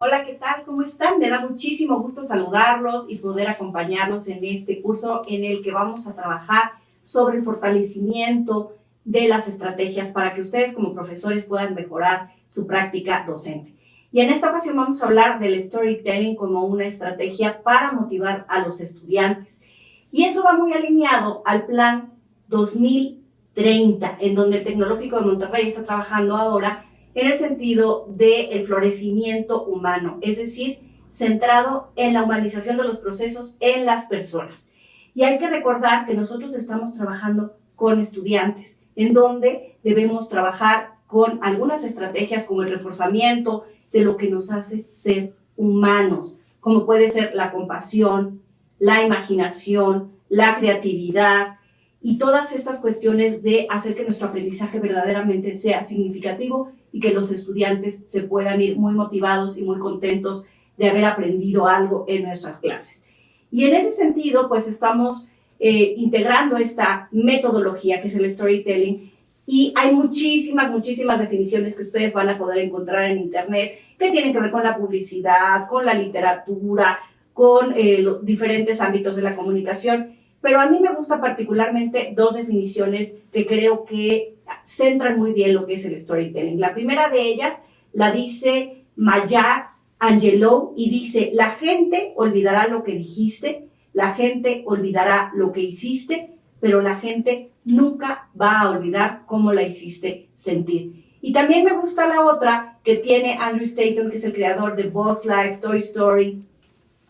Hola, ¿qué tal? ¿Cómo están? Me da muchísimo gusto saludarlos y poder acompañarlos en este curso en el que vamos a trabajar sobre el fortalecimiento de las estrategias para que ustedes como profesores puedan mejorar su práctica docente. Y en esta ocasión vamos a hablar del storytelling como una estrategia para motivar a los estudiantes. Y eso va muy alineado al plan 2030, en donde el Tecnológico de Monterrey está trabajando ahora en el sentido del florecimiento humano, es decir, centrado en la humanización de los procesos en las personas. Y hay que recordar que nosotros estamos trabajando con estudiantes, en donde debemos trabajar con algunas estrategias como el reforzamiento de lo que nos hace ser humanos, como puede ser la compasión, la imaginación, la creatividad, y todas estas cuestiones de hacer que nuestro aprendizaje verdaderamente sea significativo y que los estudiantes se puedan ir muy motivados y muy contentos de haber aprendido algo en nuestras clases. Y en ese sentido, pues estamos integrando esta metodología que es el storytelling, y hay muchísimas definiciones que ustedes van a poder encontrar en internet que tienen que ver con la publicidad, con la literatura, con los diferentes ámbitos de la comunicación. Pero a mí me gusta particularmente dos definiciones que creo que centran muy bien lo que es el storytelling. La primera de ellas la dice Maya Angelou y dice: la gente olvidará lo que dijiste, la gente olvidará lo que hiciste, pero la gente nunca va a olvidar cómo la hiciste sentir. Y también me gusta la otra que tiene Andrew Stanton, que es el creador de Bugs Life, Toy Story,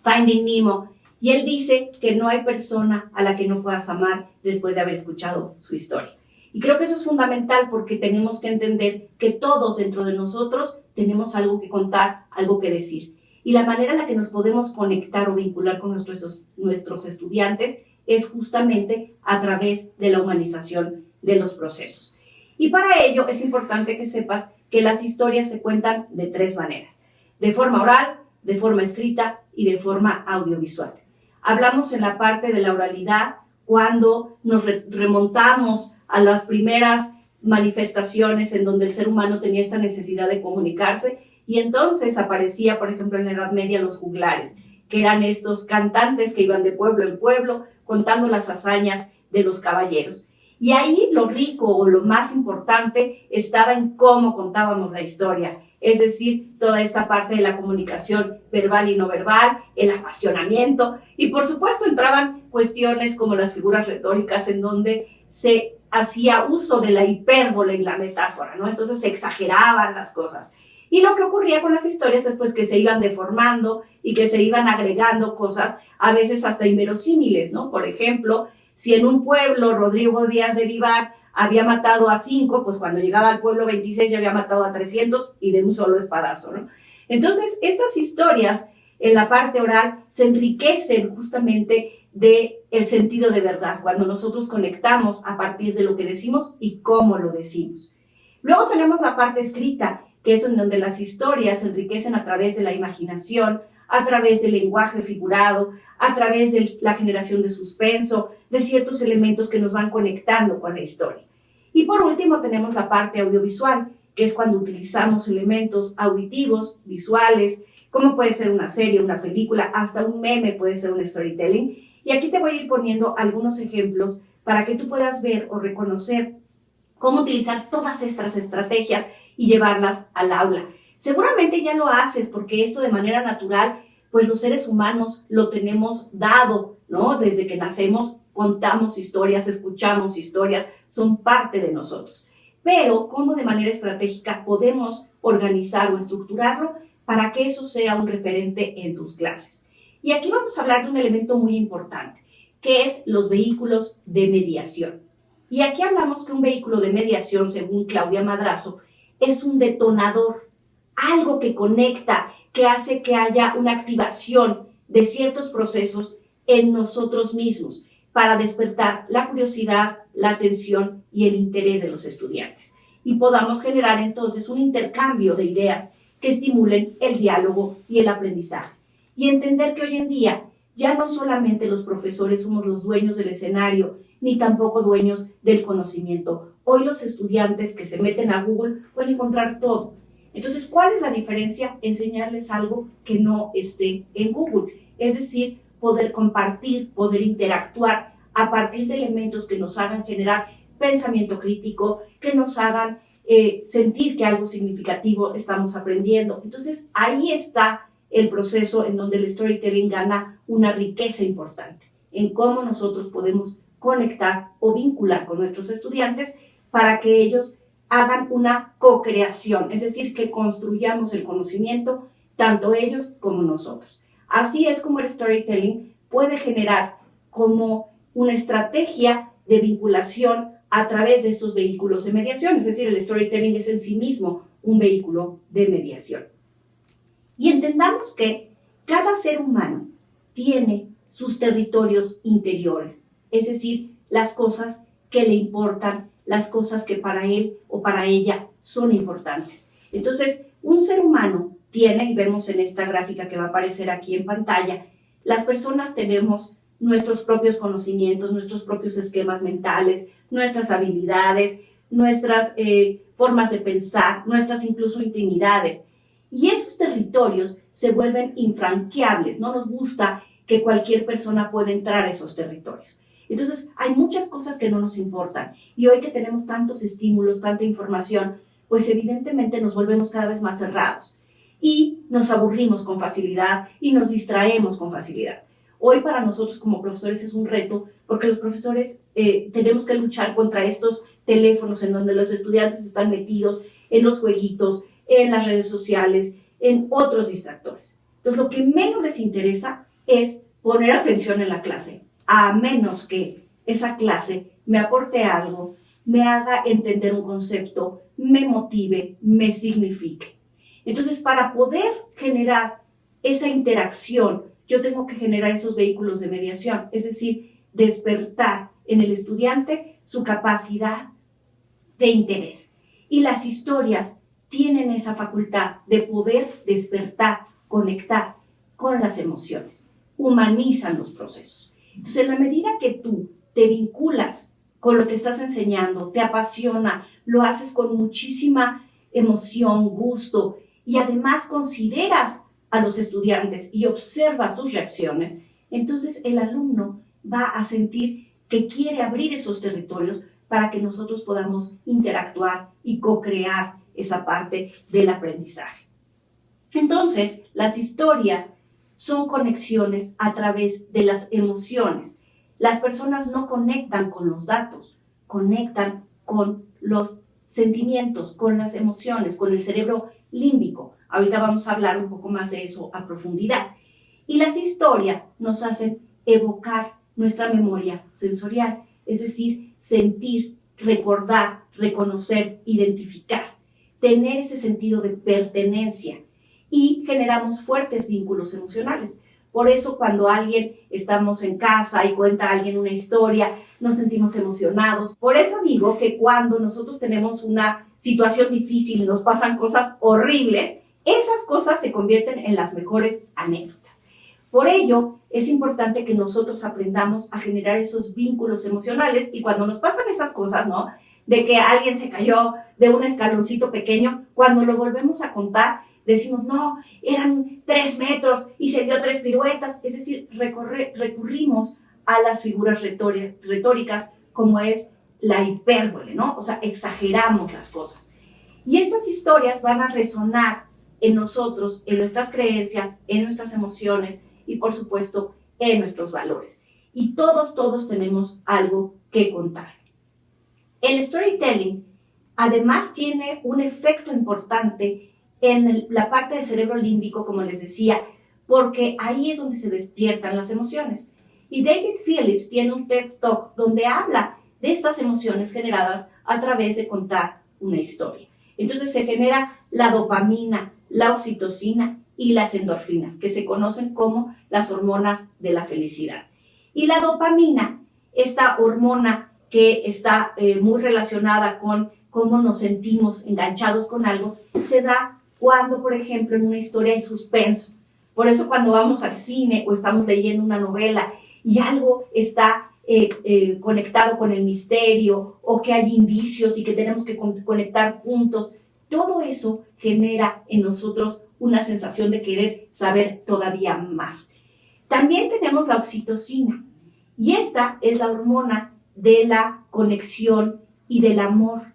Finding Nemo, y él dice que no hay persona a la que no puedas amar después de haber escuchado su historia. Y creo que eso es fundamental porque tenemos que entender que todos dentro de nosotros tenemos algo que contar, algo que decir. Y la manera en la que nos podemos conectar o vincular con nuestros estudiantes es justamente a través de la humanización de los procesos. Y para ello es importante que sepas que las historias se cuentan de tres maneras: de forma oral, de forma escrita y de forma audiovisual. Hablamos en la parte de la oralidad cuando nos remontamos a las primeras manifestaciones en donde el ser humano tenía esta necesidad de comunicarse, y entonces aparecía, por ejemplo, en la Edad Media los juglares, que eran estos cantantes que iban de pueblo en pueblo contando las hazañas de los caballeros. Y ahí lo rico o lo más importante estaba en cómo contábamos la historia, es decir, toda esta parte de la comunicación verbal y no verbal, el apasionamiento, y por supuesto entraban cuestiones como las figuras retóricas en donde se hacía uso de la hipérbole y la metáfora, ¿no? Entonces se exageraban las cosas. Y lo que ocurría con las historias después que se iban deformando y que se iban agregando cosas a veces hasta inverosímiles, ¿no? Por ejemplo, si en un pueblo Rodrigo Díaz de Vivar había matado a 5, pues cuando llegaba al pueblo 26 ya había matado a 300 y de un solo espadazo, ¿no? Entonces, estas historias en la parte oral se enriquecen justamente del sentido de verdad, cuando nosotros conectamos a partir de lo que decimos y cómo lo decimos. Luego tenemos la parte escrita, que es en donde las historias se enriquecen a través de la imaginación, a través del lenguaje figurado, a través de la generación de suspenso, de ciertos elementos que nos van conectando con la historia. Y por último tenemos la parte audiovisual, que es cuando utilizamos elementos auditivos, visuales, como puede ser una serie, una película, hasta un meme puede ser un storytelling. Y aquí te voy a ir poniendo algunos ejemplos para que tú puedas ver o reconocer cómo utilizar todas estas estrategias y llevarlas al aula. Seguramente ya lo haces porque esto de manera natural, pues los seres humanos lo tenemos dado, ¿no? Desde que nacemos contamos historias, escuchamos historias, son parte de nosotros. Pero cómo de manera estratégica podemos organizar o estructurarlo para que eso sea un referente en tus clases. Y aquí vamos a hablar de un elemento muy importante, que es los vehículos de mediación. Y aquí hablamos que un vehículo de mediación, según Claudia Madrazo, es un detonador, algo que conecta, que hace que haya una activación de ciertos procesos en nosotros mismos para despertar la curiosidad, la atención y el interés de los estudiantes. Y podamos generar entonces un intercambio de ideas que estimulen el diálogo y el aprendizaje. Y entender que hoy en día ya no solamente los profesores somos los dueños del escenario, ni tampoco dueños del conocimiento. Hoy los estudiantes que se meten a Google pueden encontrar todo. Entonces, ¿cuál es la diferencia? Enseñarles algo que no esté en Google. Es decir, poder compartir, poder interactuar a partir de elementos que nos hagan generar pensamiento crítico, que nos hagan sentir que algo significativo estamos aprendiendo. Entonces, ahí está el proceso en donde el storytelling gana una riqueza importante, en cómo nosotros podemos conectar o vincular con nuestros estudiantes para que ellos hagan una co-creación, es decir, que construyamos el conocimiento tanto ellos como nosotros. Así es como el storytelling puede generar como una estrategia de vinculación a través de estos vehículos de mediación, es decir, el storytelling es en sí mismo un vehículo de mediación. Y entendamos que cada ser humano tiene sus territorios interiores, es decir, las cosas que le importan, las cosas que para él o para ella son importantes. Entonces, un ser humano tiene, y vemos en esta gráfica que va a aparecer aquí en pantalla, las personas tenemos nuestros propios conocimientos, nuestros propios esquemas mentales, nuestras habilidades, nuestras formas de pensar, nuestras incluso intimidades. Y esos territorios se vuelven infranqueables. No nos gusta que cualquier persona pueda entrar a esos territorios. Entonces, hay muchas cosas que no nos importan. Y hoy que tenemos tantos estímulos, tanta información, pues evidentemente nos volvemos cada vez más cerrados. Y nos aburrimos con facilidad y nos distraemos con facilidad. Hoy para nosotros como profesores es un reto porque los profesores tenemos que luchar contra estos teléfonos en donde los estudiantes están metidos en los jueguitos, en las redes sociales, en otros distractores. Entonces, lo que menos les interesa es poner atención en la clase, a menos que esa clase me aporte algo, me haga entender un concepto, me motive, me signifique. Entonces, para poder generar esa interacción, yo tengo que generar esos vehículos de mediación, es decir, despertar en el estudiante su capacidad de interés. Y las historias tienen esa facultad de poder despertar, conectar con las emociones, humanizan los procesos. Entonces, en la medida que tú te vinculas con lo que estás enseñando, te apasiona, lo haces con muchísima emoción, gusto, y además consideras a los estudiantes y observas sus reacciones, entonces el alumno va a sentir que quiere abrir esos territorios para que nosotros podamos interactuar y co-crear esa parte del aprendizaje. Entonces, las historias son conexiones a través de las emociones. Las personas no conectan con los datos, conectan con los sentimientos, con las emociones, con el cerebro límbico. Ahorita vamos a hablar un poco más de eso a profundidad. Y las historias nos hacen evocar nuestra memoria sensorial, es decir, sentir, recordar, reconocer, identificar, tener ese sentido de pertenencia y generamos fuertes vínculos emocionales. Por eso cuando estamos en casa y cuenta alguien una historia, nos sentimos emocionados. Por eso digo que cuando nosotros tenemos una situación difícil y nos pasan cosas horribles, esas cosas se convierten en las mejores anécdotas. Por ello, es importante que nosotros aprendamos a generar esos vínculos emocionales y cuando nos pasan esas cosas, ¿no? De que alguien se cayó de un escaloncito pequeño, cuando lo volvemos a contar, decimos, no, eran 3 metros y se dio 3 piruetas. Es decir, recurrimos a las figuras retóricas como es la hipérbole, ¿no? O sea, exageramos las cosas. Y estas historias van a resonar en nosotros, en nuestras creencias, en nuestras emociones y, por supuesto, en nuestros valores. Y todos tenemos algo que contar. El storytelling, además, tiene un efecto importante en la parte del cerebro límbico, como les decía, porque ahí es donde se despiertan las emociones. Y David Phillips tiene un TED Talk donde habla de estas emociones generadas a través de contar una historia. Entonces se genera la dopamina, la oxitocina y las endorfinas, que se conocen como las hormonas de la felicidad. Y la dopamina, esta hormona que está muy relacionada con cómo nos sentimos enganchados con algo, se da cuando, por ejemplo, en una historia hay suspenso. Por eso cuando vamos al cine o estamos leyendo una novela y algo está conectado con el misterio o que hay indicios y que tenemos que conectar puntos, todo eso genera en nosotros una sensación de querer saber todavía más. También tenemos la oxitocina, y esta es la hormona de la conexión y del amor.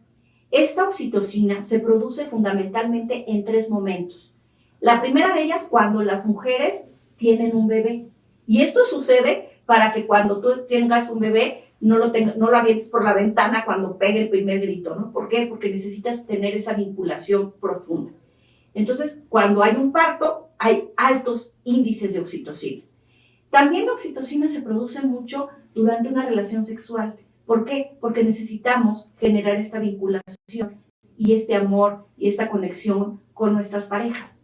Esta oxitocina se produce fundamentalmente en 3 momentos. La primera de ellas, cuando las mujeres tienen un bebé. Y esto sucede para que cuando tú tengas un bebé, no lo avientes por la ventana cuando pegue el primer grito, ¿no? ¿Por qué? Porque necesitas tener esa vinculación profunda. Entonces, cuando hay un parto, hay altos índices de oxitocina. También la oxitocina se produce mucho durante una relación sexual. ¿Por qué? Porque necesitamos generar esta vinculación y este amor y esta conexión con nuestras parejas.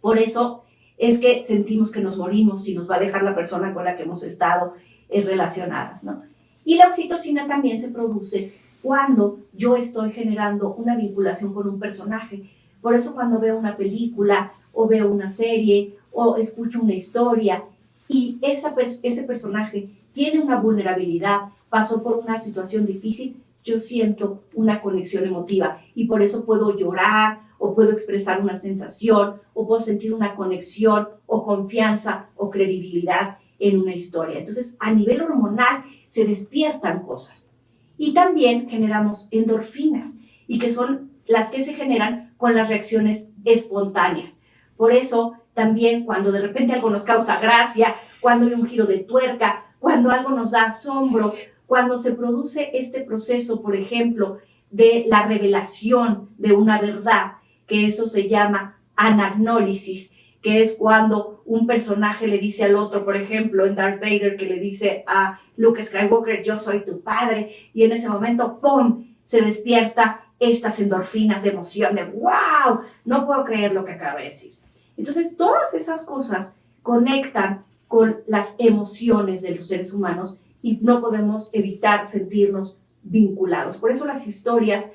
Por eso es que sentimos que nos morimos si nos va a dejar la persona con la que hemos estado relacionadas, ¿no? Y la oxitocina también se produce cuando yo estoy generando una vinculación con un personaje. Por eso cuando veo una película o veo una serie o escucho una historia y ese personaje tiene una vulnerabilidad, pasó por una situación difícil, yo siento una conexión emotiva y por eso puedo llorar o puedo expresar una sensación o puedo sentir una conexión o confianza o credibilidad en una historia. Entonces, a nivel hormonal se despiertan cosas. Y también generamos endorfinas y que son las que se generan con las reacciones espontáneas. Por eso, también cuando de repente algo nos causa gracia, cuando hay un giro de tuerca, cuando algo nos da asombro, cuando se produce este proceso, por ejemplo, de la revelación de una verdad, que eso se llama anagnórisis, que es cuando un personaje le dice al otro, por ejemplo, en Darth Vader, que le dice a Luke Skywalker, yo soy tu padre, y en ese momento, ¡pum!, se despierta estas endorfinas de emoción, de ¡wow!, no puedo creer lo que acaba de decir. Entonces, todas esas cosas conectan con las emociones de los seres humanos y no podemos evitar sentirnos vinculados. Por eso las historias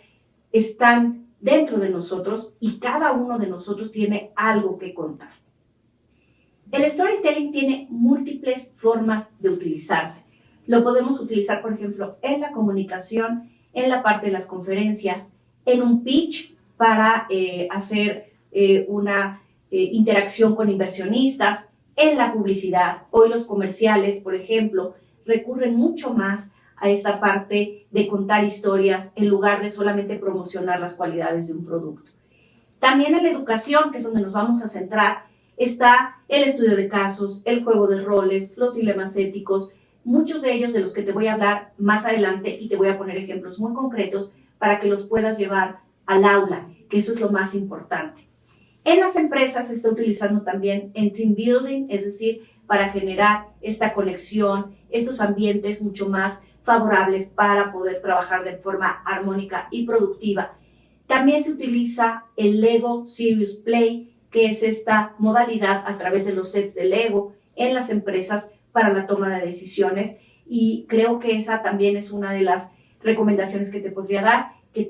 están dentro de nosotros y cada uno de nosotros tiene algo que contar. El storytelling tiene múltiples formas de utilizarse. Lo podemos utilizar, por ejemplo, en la comunicación, en la parte de las conferencias, en un pitch para hacer una interacción con inversionistas, en la publicidad. Hoy los comerciales, por ejemplo, recurren mucho más a esta parte de contar historias en lugar de solamente promocionar las cualidades de un producto. También en la educación, que es donde nos vamos a centrar, está el estudio de casos, el juego de roles, los dilemas éticos, muchos de ellos de los que te voy a hablar más adelante y te voy a poner ejemplos muy concretos para que los puedas llevar al aula, que eso es lo más importante. En las empresas se está utilizando también en team building, es decir, para generar esta conexión, estos ambientes mucho más favorables para poder trabajar de forma armónica y productiva. También se utiliza el Lego Serious Play, que es esta modalidad a través de los sets de Lego en las empresas para la toma de decisiones, y creo que esa también es una de las recomendaciones que te podría dar, que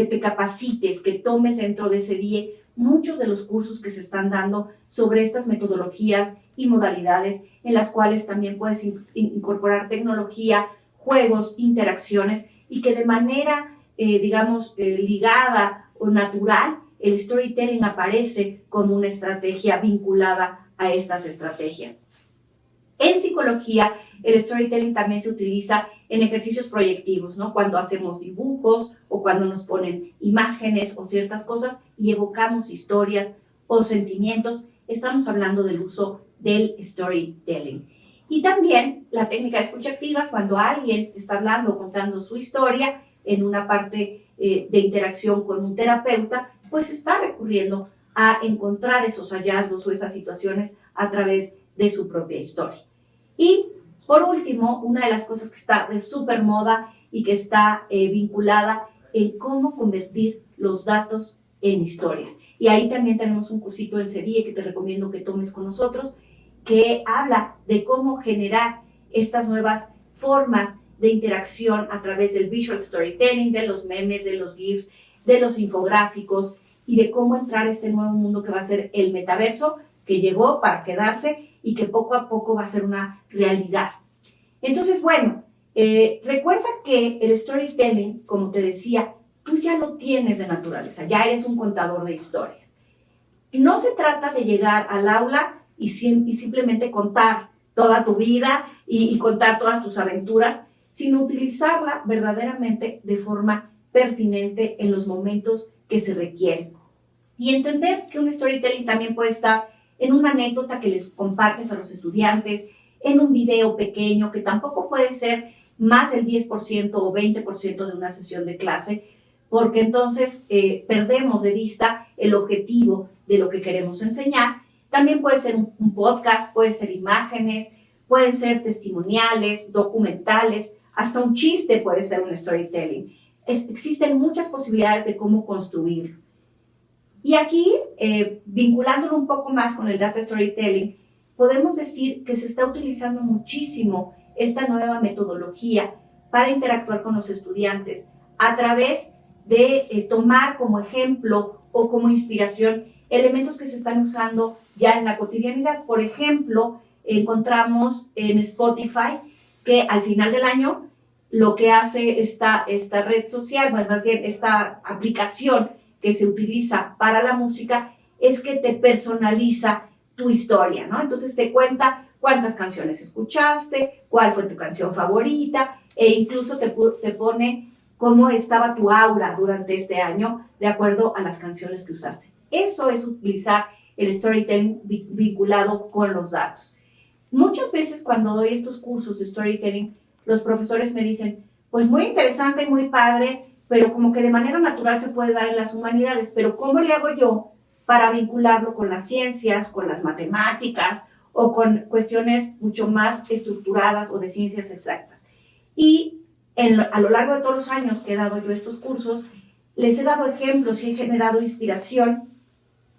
te capacites, que tomes dentro de ese día muchos de los cursos que se están dando sobre estas metodologías y modalidades en las cuales también puedes incorporar tecnología, juegos, interacciones y que de manera, ligada o natural, el storytelling aparece como una estrategia vinculada a estas estrategias. En psicología, el storytelling también se utiliza en ejercicios proyectivos, ¿no? Cuando hacemos dibujos o cuando nos ponen imágenes o ciertas cosas y evocamos historias o sentimientos, estamos hablando del uso del storytelling. Y también la técnica de escucha activa, cuando alguien está hablando o contando su historia en una parte de interacción con un terapeuta, pues está recurriendo a encontrar esos hallazgos o esas situaciones a través de su propia historia. Y por último, una de las cosas que está de súper moda y que está vinculada en cómo convertir los datos en historias. Y ahí también tenemos un cursito en CEDIE que te recomiendo que tomes con nosotros, que habla de cómo generar estas nuevas formas de interacción a través del visual storytelling, de los memes, de los GIFs, de los infográficos y de cómo entrar a este nuevo mundo que va a ser el metaverso, que llegó para quedarse y que poco a poco va a ser una realidad. Entonces, bueno, recuerda que el storytelling, como te decía, tú ya lo tienes de naturaleza, ya eres un contador de historias. No se trata de llegar al aula y simplemente contar toda tu vida y contar todas tus aventuras, sino utilizarla verdaderamente de forma pertinente en los momentos que se requieren. Y entender que un storytelling también puede estar en una anécdota que les compartes a los estudiantes, en un video pequeño que tampoco puede ser más del 10% o 20% de una sesión de clase, porque entonces perdemos de vista el objetivo de lo que queremos enseñar. También puede ser un podcast, puede ser imágenes, pueden ser testimoniales, documentales, hasta un chiste puede ser un storytelling. Existen muchas posibilidades de cómo construirlo. Y aquí, vinculándolo un poco más con el data storytelling, podemos decir que se está utilizando muchísimo esta nueva metodología para interactuar con los estudiantes a través de tomar como ejemplo o como inspiración elementos que se están usando ya en la cotidianidad. Por ejemplo, encontramos en Spotify que al final del año lo que hace esta red social, más bien esta aplicación que se utiliza para la música, es que te personaliza tu historia, ¿no? Entonces te cuenta cuántas canciones escuchaste, cuál fue tu canción favorita, e incluso te pone cómo estaba tu aura durante este año de acuerdo a las canciones que usaste. Eso es utilizar el storytelling vinculado con los datos. Muchas veces cuando doy estos cursos de storytelling, los profesores me dicen, pues muy interesante y muy padre, pero como que de manera natural se puede dar en las humanidades, pero ¿cómo le hago yo para vincularlo con las ciencias, con las matemáticas o con cuestiones mucho más estructuradas o de ciencias exactas? Y a lo largo de todos los años que he dado yo estos cursos, les he dado ejemplos y he generado inspiración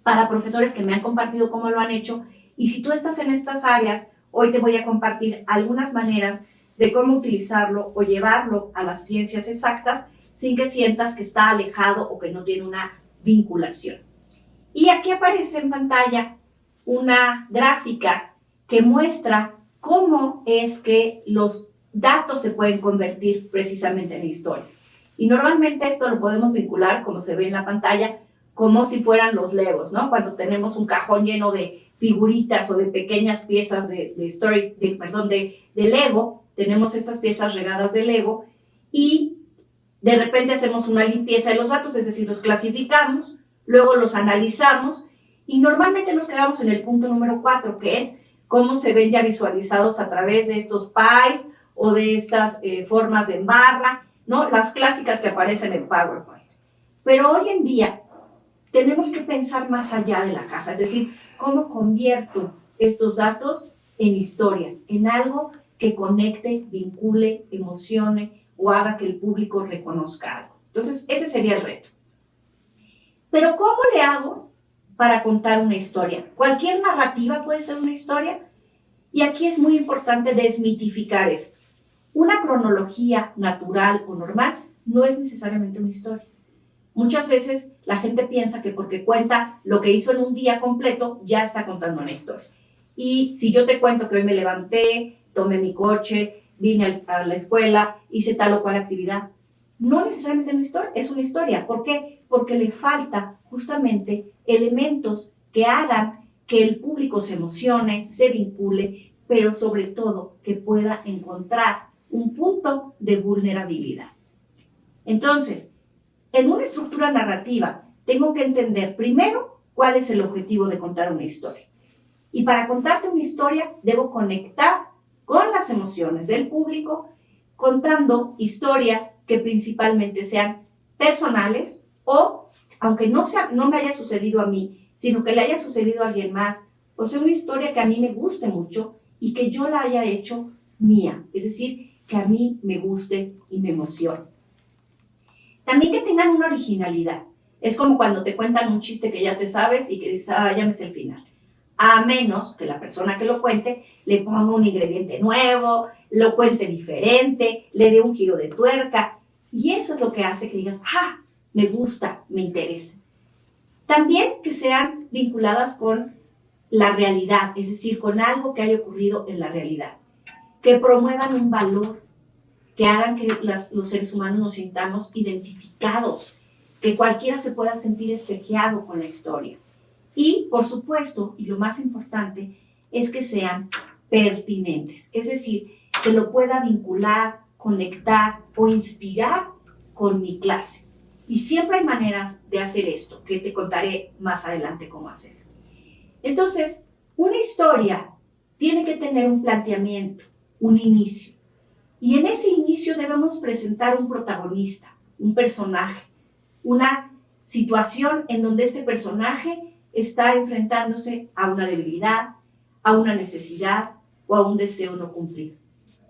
para profesores que me han compartido cómo lo han hecho. Y si tú estás en estas áreas, hoy te voy a compartir algunas maneras de cómo utilizarlo o llevarlo a las ciencias exactas sin que sientas que está alejado o que no tiene una vinculación. Y aquí aparece en pantalla una gráfica que muestra cómo es que los datos se pueden convertir precisamente en historias. Y normalmente esto lo podemos vincular, como se ve en la pantalla, como si fueran los Legos, ¿no? Cuando tenemos un cajón lleno de figuritas o de pequeñas piezas de Lego, tenemos estas piezas regadas de Lego y de repente hacemos una limpieza de los datos, es decir, los clasificamos, luego los analizamos y normalmente nos quedamos en el punto número 4, que es cómo se ven ya visualizados a través de estos pies o de estas formas de barra, ¿no? Las clásicas que aparecen en PowerPoint. Pero hoy en día tenemos que pensar más allá de la caja, es decir, cómo convierto estos datos en historias, en algo que conecte, vincule, emocione o haga que el público reconozca algo. Entonces, ese sería el reto. Pero ¿cómo le hago para contar una historia? Cualquier narrativa puede ser una historia. Y aquí es muy importante desmitificar esto. Una cronología natural o normal no es necesariamente una historia. Muchas veces la gente piensa que porque cuenta lo que hizo en un día completo, ya está contando una historia. Y si yo te cuento que hoy me levanté, tomé mi coche, vine a la escuela, hice tal o cual actividad, no necesariamente es una historia. ¿Por qué? Porque le falta justamente elementos que hagan que el público se emocione, se vincule, pero sobre todo que pueda encontrar un punto de vulnerabilidad. Entonces, en una estructura narrativa, tengo que entender primero cuál es el objetivo de contar una historia. Y para contarte una historia, debo conectar con las emociones del público, contando historias que principalmente sean personales o, aunque no me haya sucedido a mí, sino que le haya sucedido a alguien más, o sea, una historia que a mí me guste mucho y que yo la haya hecho mía, es decir, que a mí me guste y me emocione. También que tengan una originalidad. Es como cuando te cuentan un chiste que ya te sabes y que dices, ya me sé el final. A menos que la persona que lo cuente le ponga un ingrediente nuevo, lo cuente diferente, le dé un giro de tuerca. Y eso es lo que hace que digas, me gusta, me interesa. También que sean vinculadas con la realidad, es decir, con algo que haya ocurrido en la realidad. Que promuevan un valor, que hagan que los seres humanos nos sintamos identificados, que cualquiera se pueda sentir espejeado con la historia. Y, por supuesto, y lo más importante, es que sean pertinentes, es decir, que lo pueda vincular, conectar o inspirar con mi clase. Y siempre hay maneras de hacer esto, que te contaré más adelante cómo hacer. Entonces, una historia tiene que tener un planteamiento, un inicio. Y en ese inicio debemos presentar un protagonista, un personaje, una situación en donde este personaje está enfrentándose a una debilidad, a una necesidad o a un deseo no cumplido.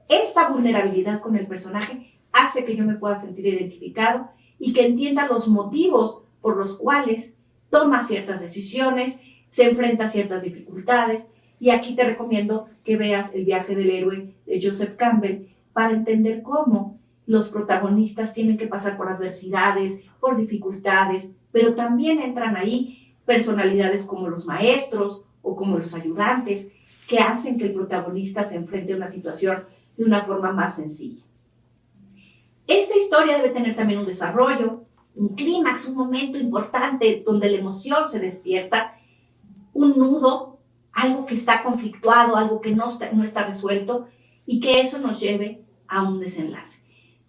Esta vulnerabilidad con el personaje hace que yo me pueda sentir identificado y que entienda los motivos por los cuales toma ciertas decisiones, se enfrenta a ciertas dificultades. Y aquí te recomiendo que veas El viaje del héroe de Joseph Campbell para entender cómo los protagonistas tienen que pasar por adversidades, por dificultades, pero también entran ahí personalidades como los maestros o como los ayudantes que hacen que el protagonista se enfrente a una situación de una forma más sencilla. Esta historia debe tener también un desarrollo, un clímax, un momento importante donde la emoción se despierta, un nudo, algo que está conflictuado, algo que no está resuelto y que eso nos lleve a un desenlace.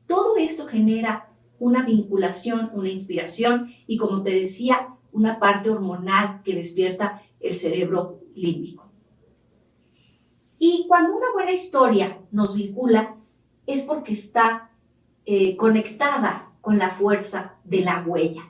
Todo esto genera una vinculación, una inspiración y, como te decía, una parte hormonal que despierta el cerebro límbico. Y cuando una buena historia nos vincula es porque está conectada con la fuerza de la huella.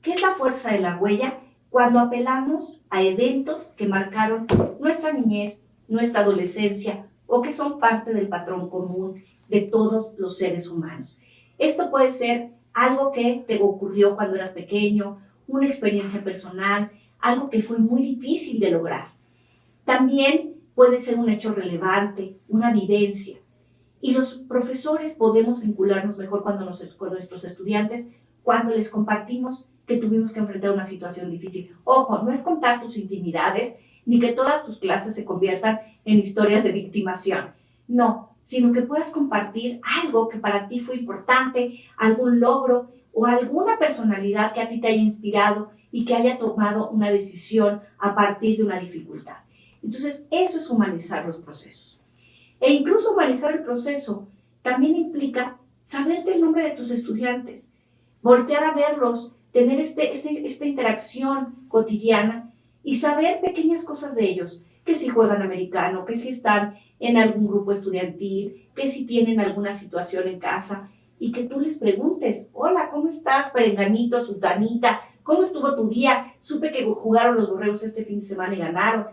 ¿Qué es la fuerza de la huella? Cuando apelamos a eventos que marcaron nuestra niñez, nuestra adolescencia o que son parte del patrón común de todos los seres humanos. Esto puede ser algo que te ocurrió cuando eras pequeño, una experiencia personal, algo que fue muy difícil de lograr. También puede ser un hecho relevante, una vivencia. Y los profesores podemos vincularnos mejor con nuestros estudiantes cuando les compartimos que tuvimos que enfrentar una situación difícil. Ojo, no es contar tus intimidades ni que todas tus clases se conviertan en historias de victimación. No, sino que puedas compartir algo que para ti fue importante, algún logro o alguna personalidad que a ti te haya inspirado y que haya tomado una decisión a partir de una dificultad. Entonces, eso es humanizar los procesos. E incluso humanizar el proceso también implica saberte el nombre de tus estudiantes, voltear a verlos, tener esta interacción cotidiana y saber pequeñas cosas de ellos, que si juegan americano, que si están en algún grupo estudiantil, que si tienen alguna situación en casa y que tú les preguntes, hola, ¿cómo estás, perenganito, sultanita? ¿Cómo estuvo tu día? Supe que jugaron los Borregos este fin de semana y ganaron.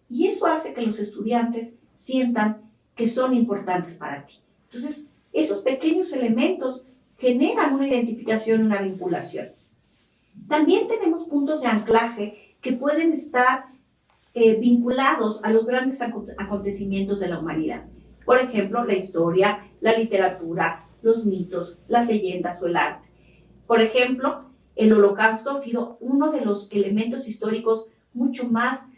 Y eso hace que los estudiantes sientan que son importantes para ti. Entonces, esos pequeños elementos generan una identificación, una vinculación. También tenemos puntos de anclaje que pueden estar vinculados a los grandes acontecimiimientos de la humanidad. Por ejemplo, la historia, la literatura, los mitos, las leyendas o el arte. Por ejemplo, el Holocausto ha sido uno de los elementos históricos mucho más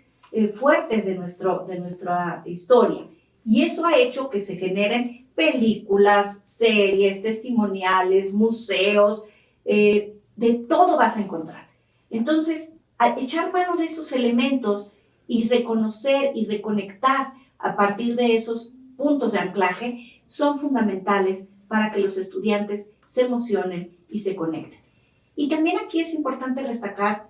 fuertes de nuestra historia. Y eso ha hecho que se generen películas, series, testimoniales, museos, de todo vas a encontrar. Entonces, echar mano de esos elementos y reconocer y reconectar a partir de esos puntos de anclaje son fundamentales para que los estudiantes se emocionen y se conecten. Y también aquí es importante destacar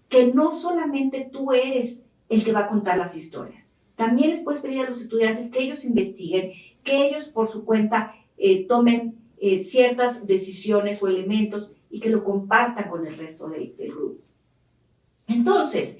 que no solamente tú eres el que va a contar las historias. También les puedes pedir a los estudiantes que ellos investiguen, que ellos por su cuenta tomen ciertas decisiones o elementos y que lo compartan con el resto del grupo. Entonces,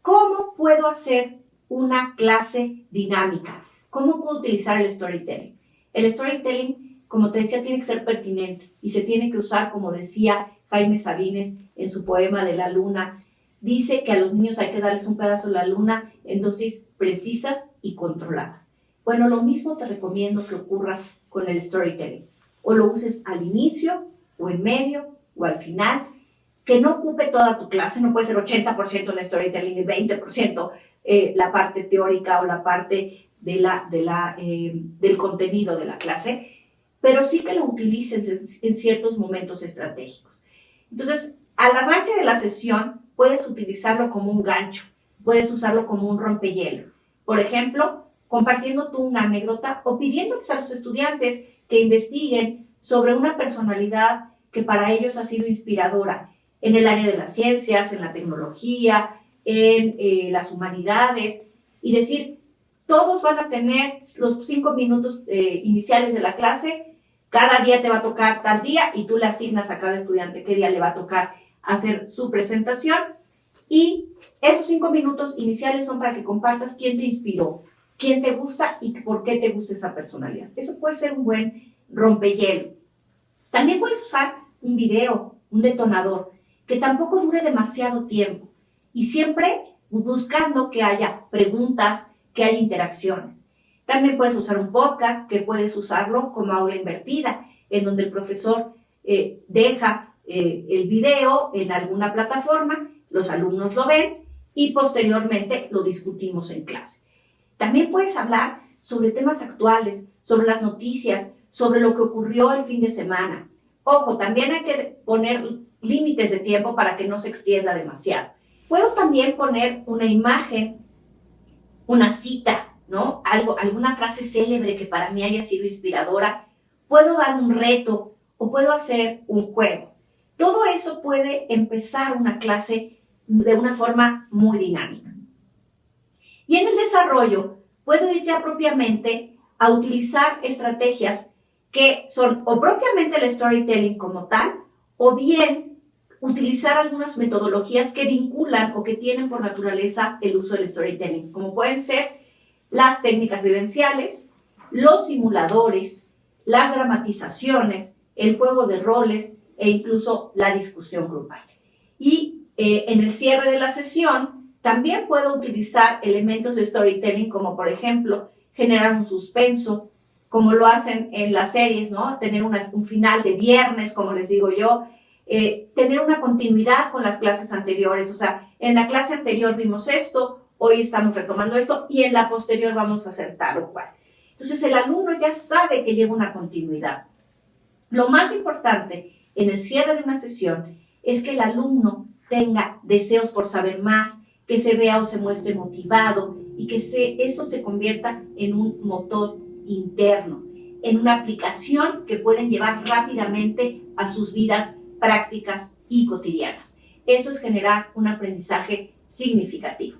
¿cómo puedo hacer una clase dinámica? ¿Cómo puedo utilizar el storytelling? El storytelling, como te decía, tiene que ser pertinente y se tiene que usar, como decía Jaime Sabines en su poema de la luna. Dice que a los niños hay que darles un pedazo de la luna en dosis precisas y controladas. Bueno, lo mismo te recomiendo que ocurra con el storytelling. O lo uses al inicio, o en medio, o al final, que no ocupe toda tu clase, no puede ser 80% en storytelling y 20% la parte teórica o la parte del contenido de la clase, pero sí que lo utilices en ciertos momentos estratégicos. Entonces, al arranque de la sesión, puedes utilizarlo como un gancho, puedes usarlo como un rompehielo. Por ejemplo, compartiendo tú una anécdota o pidiéndoles a los estudiantes que investiguen sobre una personalidad que para ellos ha sido inspiradora en el área de las ciencias, en la tecnología, en las humanidades, y decir, todos van a tener los 5 minutos iniciales de la clase, cada día te va a tocar tal día y tú le asignas a cada estudiante qué día le va a tocar hacer su presentación, y esos 5 minutos iniciales son para que compartas quién te inspiró, quién te gusta y por qué te gusta esa personalidad. Eso puede ser un buen rompehielo. También puedes usar un video, un detonador, que tampoco dure demasiado tiempo y siempre buscando que haya preguntas, que haya interacciones. También puedes usar un podcast, que puedes usarlo como aula invertida, en donde el profesor deja el video en alguna plataforma, los alumnos lo ven y posteriormente lo discutimos en clase. También puedes hablar sobre temas actuales, sobre las noticias, sobre lo que ocurrió el fin de semana. Ojo, también hay que poner límites de tiempo para que no se extienda demasiado. Puedo también poner una imagen, una cita, ¿no? Alguna frase célebre que para mí haya sido inspiradora. Puedo dar un reto o puedo hacer un juego. Todo eso puede empezar una clase de una forma muy dinámica. Y en el desarrollo puedo ir ya propiamente a utilizar estrategias que son o propiamente el storytelling como tal, o bien utilizar algunas metodologías que vinculan o que tienen por naturaleza el uso del storytelling, como pueden ser las técnicas vivenciales, los simuladores, las dramatizaciones, el juego de roles e incluso la discusión grupal. Y en el cierre de la sesión también puedo utilizar elementos de storytelling como por ejemplo generar un suspenso, como lo hacen en las series, ¿no? Tener un final de viernes, como les digo yo, tener una continuidad con las clases anteriores, o sea, en la clase anterior vimos esto, hoy estamos retomando esto y en la posterior vamos a hacer tal o cual. Entonces el alumno ya sabe que lleva una continuidad. Lo más importante en el cierre de una sesión es que el alumno tenga deseos por saber más, que se vea o se muestre motivado y que eso se convierta en un motor interno, en una aplicación que pueden llevar rápidamente a sus vidas prácticas y cotidianas. Eso es generar un aprendizaje significativo.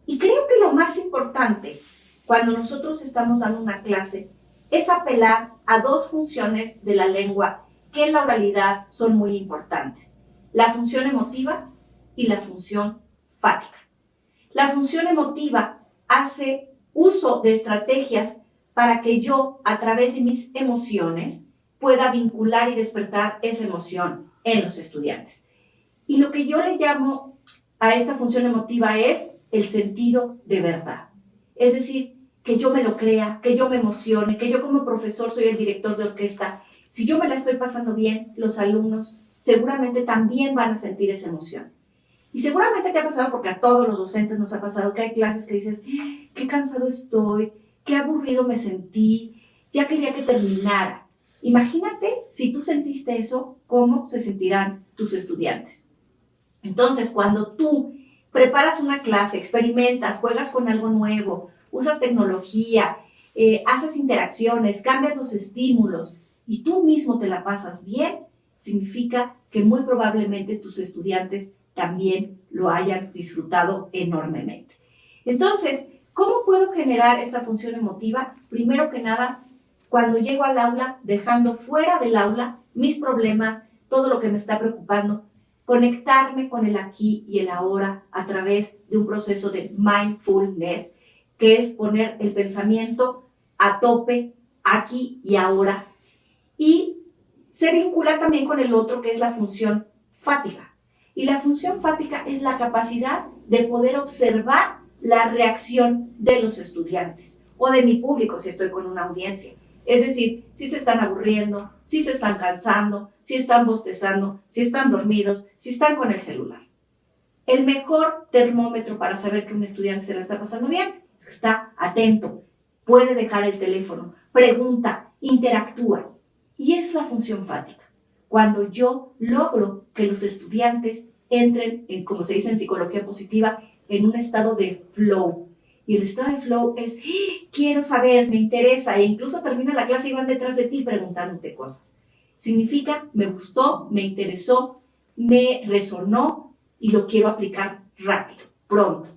Y creo que lo más importante cuando nosotros estamos dando una clase es apelar a dos funciones de la lengua que en la oralidad son muy importantes: la función emotiva y la función fática. La función emotiva hace uso de estrategias para que yo, a través de mis emociones, pueda vincular y despertar esa emoción en los estudiantes. Y lo que yo le llamo a esta función emotiva es el sentido de verdad. Es decir, que yo me lo crea, que yo me emocione, que yo como profesor soy el director de orquesta. Si yo me la estoy pasando bien, los alumnos seguramente también van a sentir esa emoción. Y seguramente te ha pasado, porque a todos los docentes nos ha pasado, que hay clases que dices, qué cansado estoy, qué aburrido me sentí, ya quería que terminara. Imagínate si tú sentiste eso, cómo se sentirán tus estudiantes. Entonces, cuando tú preparas una clase, experimentas, juegas con algo nuevo, usas tecnología, haces interacciones, cambias los estímulos y tú mismo te la pasas bien, significa que muy probablemente tus estudiantes también lo hayan disfrutado enormemente. Entonces, ¿cómo puedo generar esta función emotiva? Primero que nada, cuando llego al aula, dejando fuera del aula mis problemas, todo lo que me está preocupando, conectarme con el aquí y el ahora a través de un proceso de mindfulness, que es poner el pensamiento a tope, aquí y ahora. Y se vincula también con el otro, que es la función fática. Y la función fática es la capacidad de poder observar la reacción de los estudiantes o de mi público si estoy con una audiencia. Es decir, si se están aburriendo, si se están cansando, si están bostezando, si están dormidos, si están con el celular. El mejor termómetro para saber que un estudiante se la está pasando bien es que está atento, puede dejar el teléfono, pregunta, interactúa. Y es la función fática. cuando yo logro que los estudiantes entren, como se dice en psicología positiva, en un estado de flow. Y el estado de flow es, quiero saber, me interesa, e incluso termina la clase y van detrás de ti preguntándote cosas. Significa, me gustó, me interesó, me resonó y lo quiero aplicar rápido, pronto.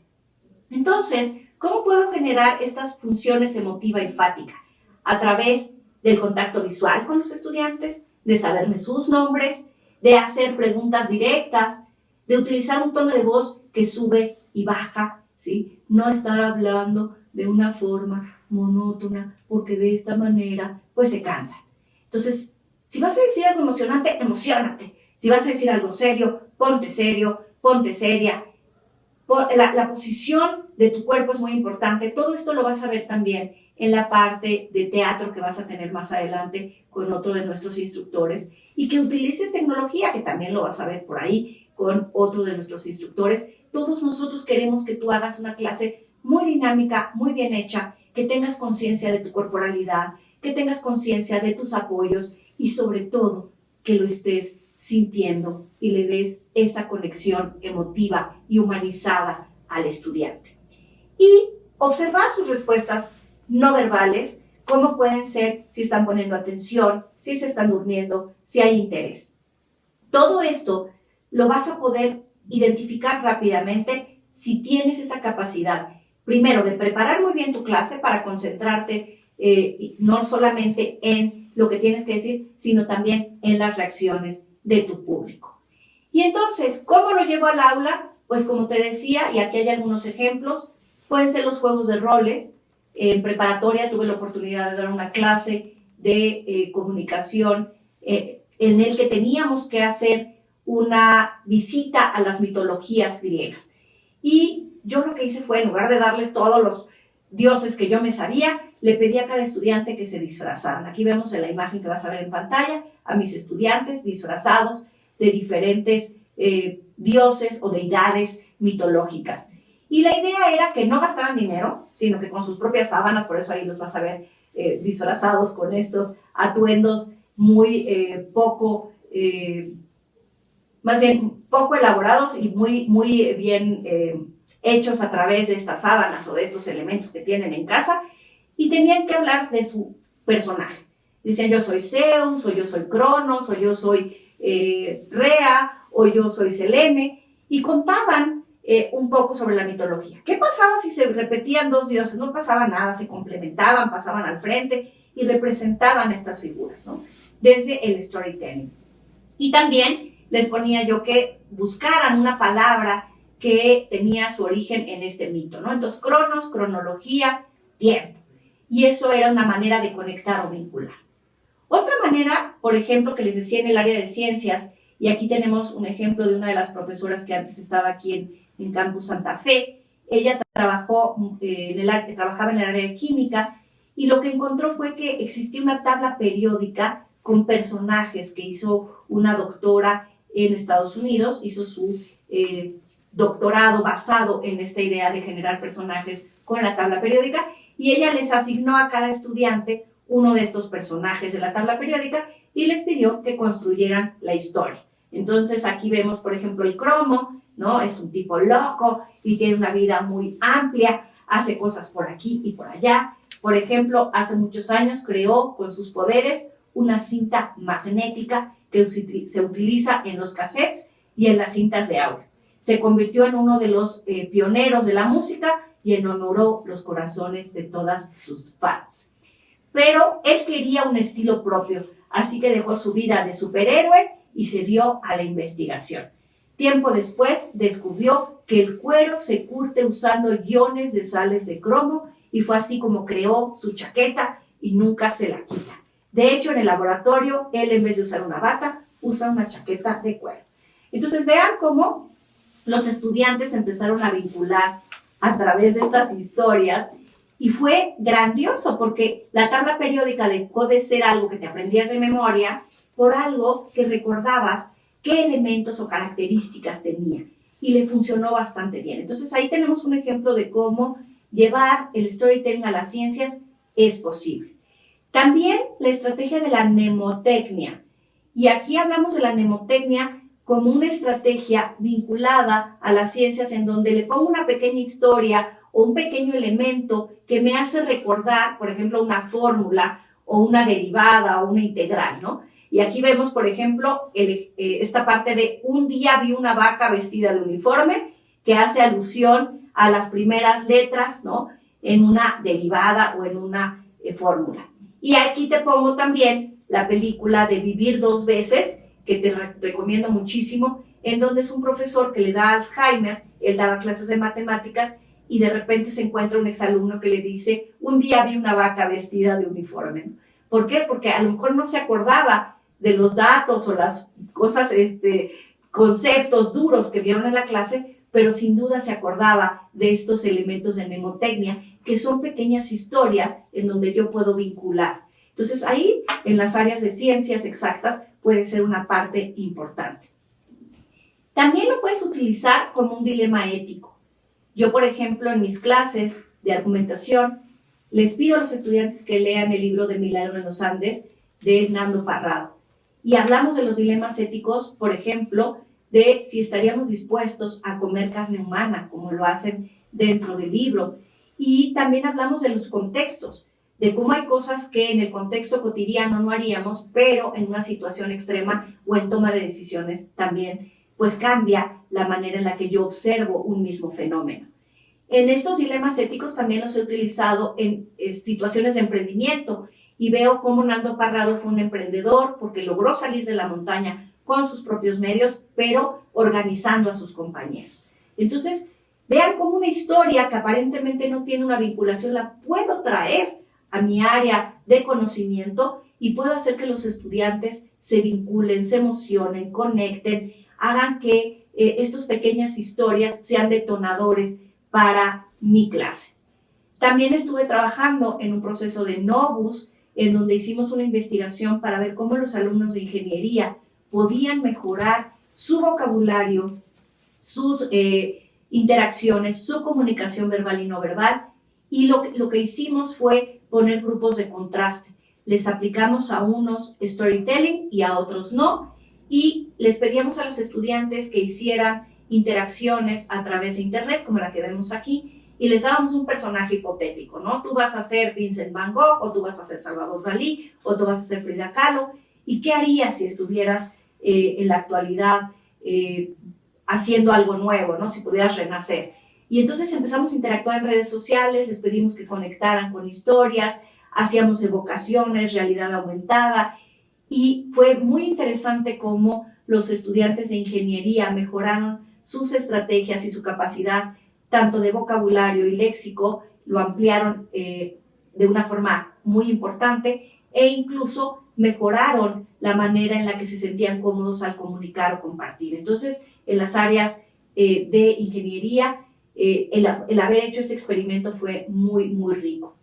Entonces, ¿cómo puedo generar estas funciones emotiva y enfática? A través del contacto visual con los estudiantes, de saberme sus nombres, de hacer preguntas directas, de utilizar un tono de voz que sube y baja, ¿sí? No estar hablando de una forma monótona, porque de esta manera, pues se cansa. Entonces, si vas a decir algo emocionante, emocionate. Si vas a decir algo serio, ponte seria. La posición de tu cuerpo es muy importante. Todo esto lo vas a ver también en la parte de teatro que vas a tener más adelante con otro de nuestros instructores, y que utilices tecnología, que también lo vas a ver por ahí con otro de nuestros instructores. Todos nosotros queremos que tú hagas una clase muy dinámica, muy bien hecha, que tengas conciencia de tu corporalidad, que tengas conciencia de tus apoyos y sobre todo que lo estés sintiendo y le des esa conexión emotiva y humanizada al estudiante. Y observar sus respuestas no verbales, cómo pueden ser, si están poniendo atención, si se están durmiendo, si hay interés. Todo esto lo vas a poder identificar rápidamente si tienes esa capacidad, primero, de preparar muy bien tu clase para concentrarte no solamente en lo que tienes que decir, sino también en las reacciones de tu público. Y entonces, ¿cómo lo llevo al aula? Pues como te decía, y aquí hay algunos ejemplos, pueden ser los juegos de roles. En preparatoria tuve la oportunidad de dar una clase de comunicación en el que teníamos que hacer una visita a las mitologías griegas. Y yo lo que hice fue, en lugar de darles todos los dioses que yo me sabía, le pedí a cada estudiante que se disfrazaran. Aquí vemos en la imagen que vas a ver en pantalla a mis estudiantes disfrazados de diferentes dioses o deidades mitológicas. Y la idea era que no gastaran dinero, sino que con sus propias sábanas, por eso ahí los vas a ver disfrazados con estos atuendos muy más bien poco elaborados y muy bien hechos a través de estas sábanas o de estos elementos que tienen en casa, y tenían que hablar de su personaje. Decían, yo soy Zeus, o yo soy Cronos, o yo soy Rea, o yo soy Selene, y contaban un poco sobre la mitología. ¿Qué pasaba si se repetían dos dioses? No pasaba nada, se complementaban, pasaban al frente y representaban estas figuras, ¿no? Desde el storytelling. Y también les ponía yo que buscaran una palabra que tenía su origen en este mito, ¿no? Entonces, cronos, cronología, tiempo. Y eso era una manera de conectar o vincular. Otra manera, por ejemplo, que les decía en el área de ciencias, y aquí tenemos un ejemplo de una de las profesoras que antes estaba aquí en Campus Santa Fe. Ella trabajaba en el área de química, y lo que encontró fue que existía una tabla periódica con personajes que hizo una doctora en Estados Unidos, hizo su doctorado basado en esta idea de generar personajes con la tabla periódica, y ella les asignó a cada estudiante uno de estos personajes de la tabla periódica y les pidió que construyeran la historia. Entonces aquí vemos, por ejemplo, el Cromo, ¿no? Es un tipo loco y tiene una vida muy amplia, hace cosas por aquí y por allá. Por ejemplo, hace muchos años creó con sus poderes una cinta magnética que se utiliza en los cassettes y en las cintas de audio. Se convirtió en uno de los pioneros de la música y enamoró los corazones de todas sus fans. Pero él quería un estilo propio, así que dejó su vida de superhéroe y se dio a la investigación. Tiempo después descubrió que el cuero se curte usando iones de sales de cromo, y fue así como creó su chaqueta y nunca se la quita. De hecho, en el laboratorio, él en vez de usar una bata, usa una chaqueta de cuero. Entonces vean cómo los estudiantes empezaron a vincular a través de estas historias, y fue grandioso porque la tabla periódica dejó de ser algo que te aprendías de memoria por algo que recordabas qué elementos o características tenía, y le funcionó bastante bien. Entonces ahí tenemos un ejemplo de cómo llevar el storytelling a las ciencias es posible. También la estrategia de la mnemotecnia. Y aquí hablamos de la mnemotecnia como una estrategia vinculada a las ciencias en donde le pongo una pequeña historia o un pequeño elemento que me hace recordar, por ejemplo, una fórmula o una derivada o una integral, ¿no? Y aquí vemos, por ejemplo, esta parte de un día vi una vaca vestida de uniforme, que hace alusión a las primeras letras, ¿no? En una derivada o en una fórmula. Y aquí te pongo también la película de Vivir dos veces, que te recomiendo muchísimo, en donde es un profesor que le da Alzheimer, él daba clases de matemáticas y de repente se encuentra un exalumno que le dice, un día vi una vaca vestida de uniforme. ¿Por qué? Porque a lo mejor no se acordaba de los datos o las cosas, conceptos duros que vieron en la clase, pero sin duda se acordaba de estos elementos de mnemotecnia, que son pequeñas historias en donde yo puedo vincular. Entonces ahí, en las áreas de ciencias exactas, puede ser una parte importante. También lo puedes utilizar como un dilema ético. Yo, por ejemplo, en mis clases de argumentación, les pido a los estudiantes que lean el libro de Milagro en los Andes de Nando Parrado. Y hablamos de los dilemas éticos, por ejemplo, de si estaríamos dispuestos a comer carne humana, como lo hacen dentro del libro. Y también hablamos de los contextos, de cómo hay cosas que en el contexto cotidiano no haríamos, pero en una situación extrema o en toma de decisiones también, pues cambia la manera en la que yo observo un mismo fenómeno. En estos dilemas éticos también los he utilizado en situaciones de emprendimiento y veo cómo Nando Parrado fue un emprendedor porque logró salir de la montaña con sus propios medios, pero organizando a sus compañeros. Entonces, vean cómo una historia que aparentemente no tiene una vinculación la puedo traer a mi área de conocimiento y puedo hacer que los estudiantes se vinculen, se emocionen, conecten, hagan que estas pequeñas historias sean detonadores para mi clase. También estuve trabajando en un proceso de Novus, en donde hicimos una investigación para ver cómo los alumnos de ingeniería podían mejorar su vocabulario, sus interacciones, su comunicación verbal y no verbal. Y lo que hicimos fue poner grupos de contraste. Les aplicamos a unos storytelling y a otros no. Y les pedíamos a los estudiantes que hicieran interacciones a través de internet, como la que vemos aquí, y les dábamos un personaje hipotético, ¿no? Tú vas a ser Vincent Van Gogh, o tú vas a ser Salvador Dalí, o tú vas a ser Frida Kahlo. ¿Y qué harías si estuvieras en la actualidad haciendo algo nuevo, ¿no? Si pudieras renacer. Y entonces empezamos a interactuar en redes sociales, les pedimos que conectaran con historias, hacíamos evocaciones, realidad aumentada, y fue muy interesante cómo los estudiantes de ingeniería mejoraron sus estrategias y su capacidad tanto de vocabulario y léxico, lo ampliaron de una forma muy importante e incluso mejoraron la manera en la que se sentían cómodos al comunicar o compartir. Entonces, en las áreas de ingeniería, el haber hecho este experimento fue muy, muy rico.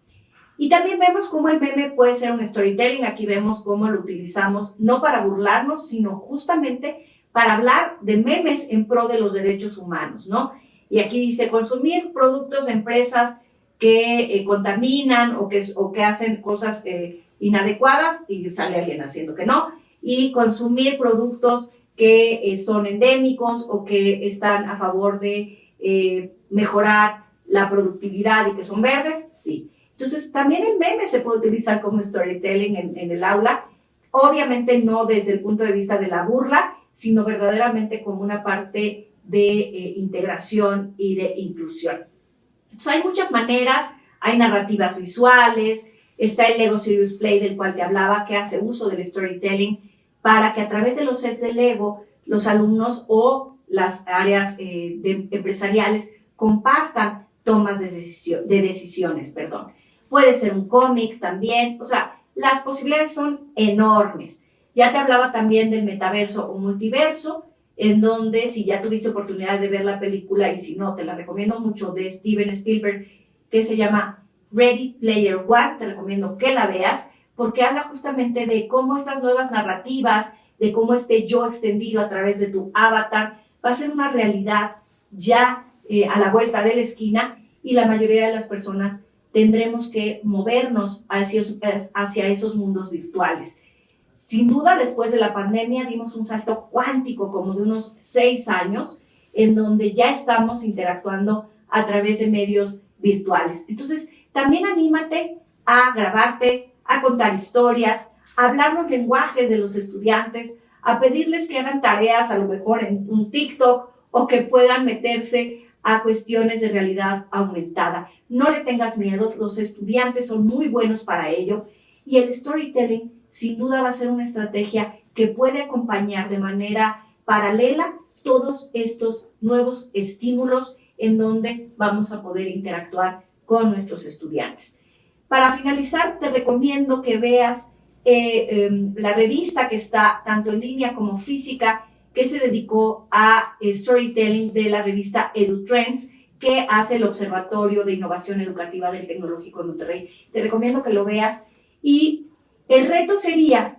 Y también vemos cómo el meme puede ser un storytelling. Aquí vemos cómo lo utilizamos no para burlarnos, sino justamente para hablar de memes en pro de los derechos humanos, ¿no? Y aquí dice, consumir productos de empresas que contaminan o que hacen cosas inadecuadas, y sale alguien haciendo que no, y consumir productos que son endémicos o que están a favor de mejorar la productividad y que son verdes, sí. Entonces, también el meme se puede utilizar como storytelling en el aula, obviamente no desde el punto de vista de la burla, sino verdaderamente como una parte de integración y de inclusión. Entonces, hay muchas maneras, hay narrativas visuales, está el Lego Serious Play del cual te hablaba, que hace uso del storytelling para que a través de los sets de Lego, los alumnos o las áreas empresariales compartan tomas de decisiones. Puede ser un cómic también, o sea, las posibilidades son enormes. Ya te hablaba también del metaverso o multiverso, en donde si ya tuviste oportunidad de ver la película y si no, te la recomiendo mucho, de Steven Spielberg, que se llama Ready Player One, te recomiendo que la veas, porque habla justamente de cómo estas nuevas narrativas, de cómo este yo extendido a través de tu avatar va a ser una realidad ya a la vuelta de la esquina y la mayoría de las personas tendremos que movernos hacia esos mundos virtuales. Sin duda, después de la pandemia dimos un salto cuántico como de unos 6 años, en donde ya estamos interactuando a través de medios virtuales. Entonces, también anímate a grabarte, a contar historias, a hablar los lenguajes de los estudiantes, a pedirles que hagan tareas a lo mejor en un TikTok o que puedan meterse a cuestiones de realidad aumentada. No le tengas miedos, los estudiantes son muy buenos para ello y el storytelling sin duda va a ser una estrategia que puede acompañar de manera paralela todos estos nuevos estímulos en donde vamos a poder interactuar con nuestros estudiantes. Para finalizar, te recomiendo que veas la revista que está tanto en línea como física, que se dedicó a storytelling de la revista EduTrends, que hace el Observatorio de Innovación Educativa del Tecnológico de Monterrey. Te recomiendo que lo veas y el reto sería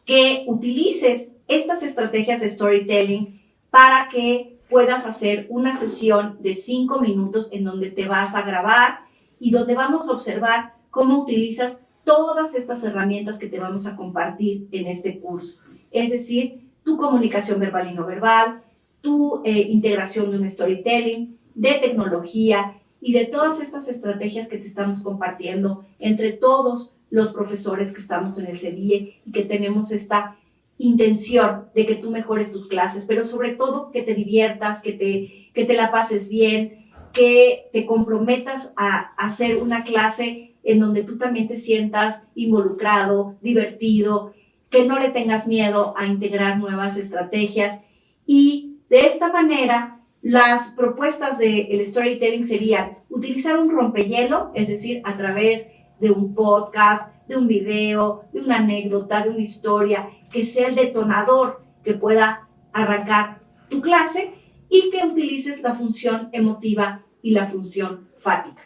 que utilices estas estrategias de storytelling para que puedas hacer una sesión de 5 minutos en donde te vas a grabar y donde vamos a observar cómo utilizas todas estas herramientas que te vamos a compartir en este curso. Es decir, tu comunicación verbal y no verbal, tu integración de un storytelling, de tecnología y de todas estas estrategias que te estamos compartiendo entre todos los profesores que estamos en el CEDIE y que tenemos esta intención de que tú mejores tus clases, pero sobre todo que te diviertas, que te la pases bien, que te comprometas a hacer una clase en donde tú también te sientas involucrado, divertido, que no le tengas miedo a integrar nuevas estrategias. Y de esta manera, las propuestas del storytelling serían utilizar un rompehielo, es decir, a través de un podcast, de un video, de una anécdota, de una historia, que sea el detonador que pueda arrancar tu clase y que utilices la función emotiva y la función fática.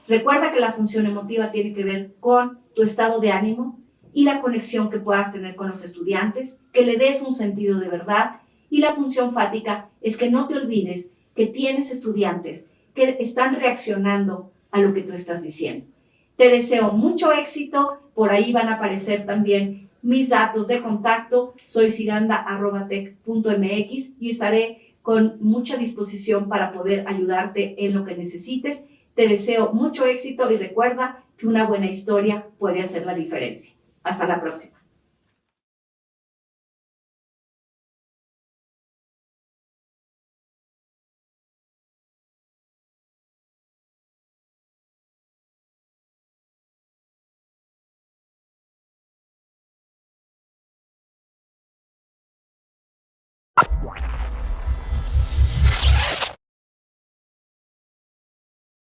Recuerda que la función emotiva tiene que ver con tu estado de ánimo y la conexión que puedas tener con los estudiantes, que le des un sentido de verdad, y la función fática es que no te olvides que tienes estudiantes que están reaccionando a lo que tú estás diciendo. Te deseo mucho éxito, por ahí van a aparecer también mis datos de contacto, soy ciranda@tec.mx y estaré con mucha disposición para poder ayudarte en lo que necesites. Te deseo mucho éxito y recuerda que una buena historia puede hacer la diferencia. Hasta la próxima.